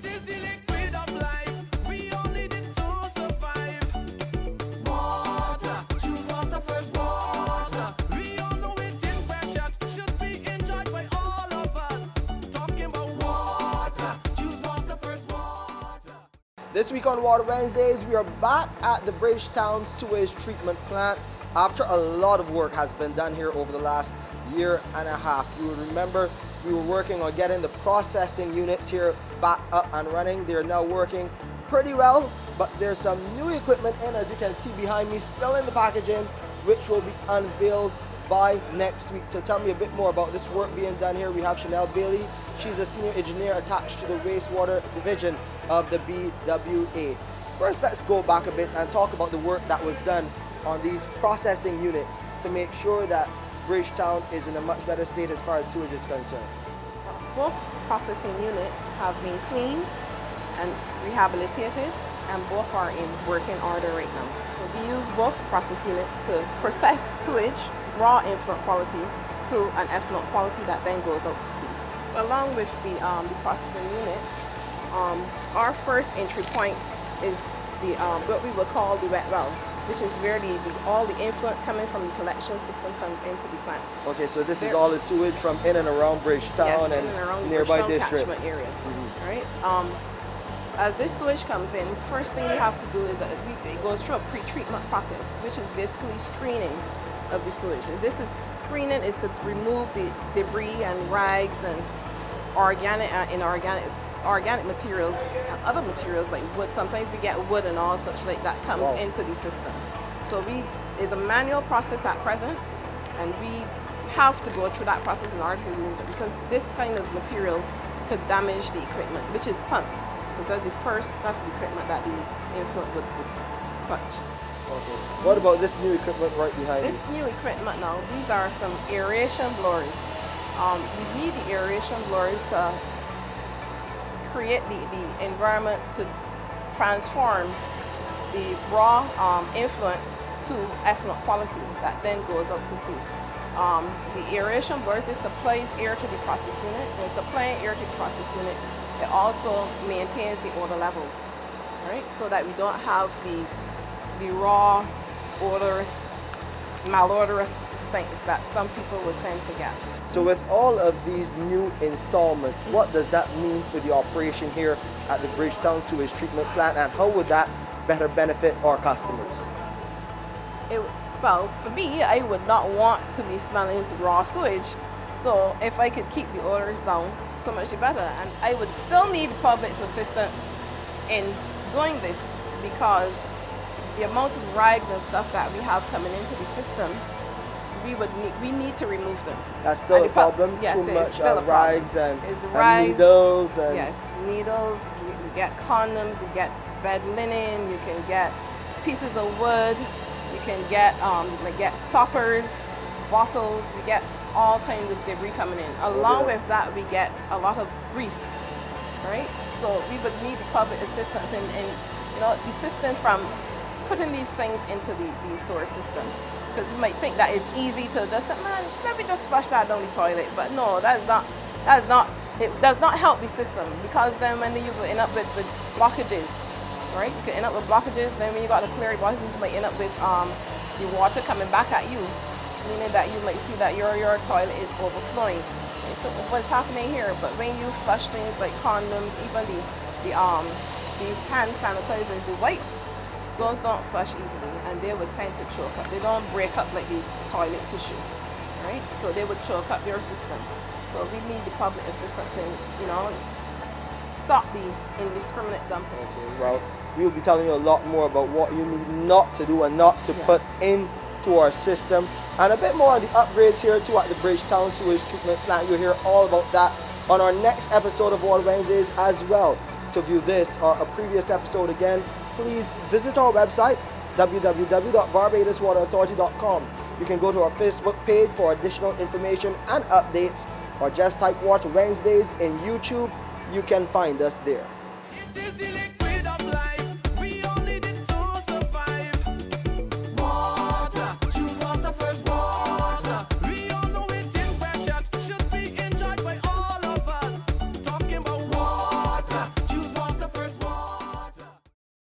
is the liquid of life. We all need it to survive. Water, choose water first. Water, we all know it is precious. Should be enjoyed by all of us. Talking about water, choose water first. Water. This week on Water Wednesdays, we are back at the Bridgetown Sewage Treatment Plant after a lot of work has been done here over the last year and a half. You would remember we were working on getting the processing units here back up and running. They are now working pretty well, but there's some new equipment in, as you can see behind me, still in the packaging, which will be unveiled by next week. To tell me a bit more about this work being done here, we have Shenelle Bayley. She's a senior engineer attached to the Wastewater Division of the BWA. First, let's go back a bit and talk about the work that was done on these processing units to make sure that Bridgetown is in a much better state as far as sewage is concerned. Both processing units have been cleaned and rehabilitated, and both are in working order right now. So we use both process units to process sewage, raw influent quality, to an effluent quality that then goes out to sea. Along with the processing units, our first entry point is what we would call the wet well, which is where all the influent coming from the collection system comes into the plant. Okay, so this is all the sewage from in and around Bridgetown and and nearby districts. Catchment area. Right? As this sewage comes in, first thing we have to do is it goes through a pre-treatment process, which is basically screening of the sewage. Screening is to remove the debris and rags and organic materials and other materials like wood. Sometimes we get wood and all such like that comes into the system. So it's a manual process at present, and we have to go through that process in order to remove it, because this kind of material could damage the equipment, which is pumps, because that's the first set of equipment that the influent would touch. Okay. What about this new equipment right behind you? This new equipment now, these are some aeration blowers. We need the aeration blowers to create the environment to transform the raw influent to effluent quality that then goes out to sea. The aeration blowers, this supplies air to the process units, and supplying air to the process units, it also maintains the odor levels, right? So that we don't have the raw, odorous, malodorous things that some people would tend to get. So with all of these new installments, what does that mean for the operation here at the Bridgetown Sewage Treatment Plant, and how would that better benefit our customers? Well, for me, I would not want to be smelling raw sewage. So if I could keep the odors down, so much the better. And I would still need public's assistance in doing this, because the amount of rags and stuff that we have coming into the system, we need to remove them. That's still a problem? Yes, too it's much still a rags problem. And needles? And yes, needles, you get condoms, you get bed linen, you can get pieces of wood, you can get stoppers, bottles, we get all kinds of debris coming in. Along with that, we get a lot of grease, right? So we would need public assistance in the system from putting these things into the sewer system. Because you might think that it's easy to just say, man, let me just flush that down the toilet. But no, it does not help the system, because then when you end up with blockages, right? You can end up with blockages, then when you got to clear the blockages, you might end up with the water coming back at you, meaning that you might see that your toilet is overflowing. And so what's happening here? But when you flush things like condoms, even these hand sanitizers, the wipes, those don't flush easily, and they would tend to choke up. They don't break up like the toilet tissue, right? So they would choke up your system. So we need the public assistance in, stop the indiscriminate dumping. Okay, well, we'll be telling you a lot more about what you need not to do and not to put into our system, and a bit more on the upgrades here too at the Bridgetown Sewage Treatment Plant. You'll hear all about that on our next episode of Water Wednesdays as well. To view this or a previous episode again, please visit our website, www.barbadoswaterauthority.com. You can go to our Facebook page for additional information and updates, or just type Water Wednesdays in YouTube. You can find us there. It is the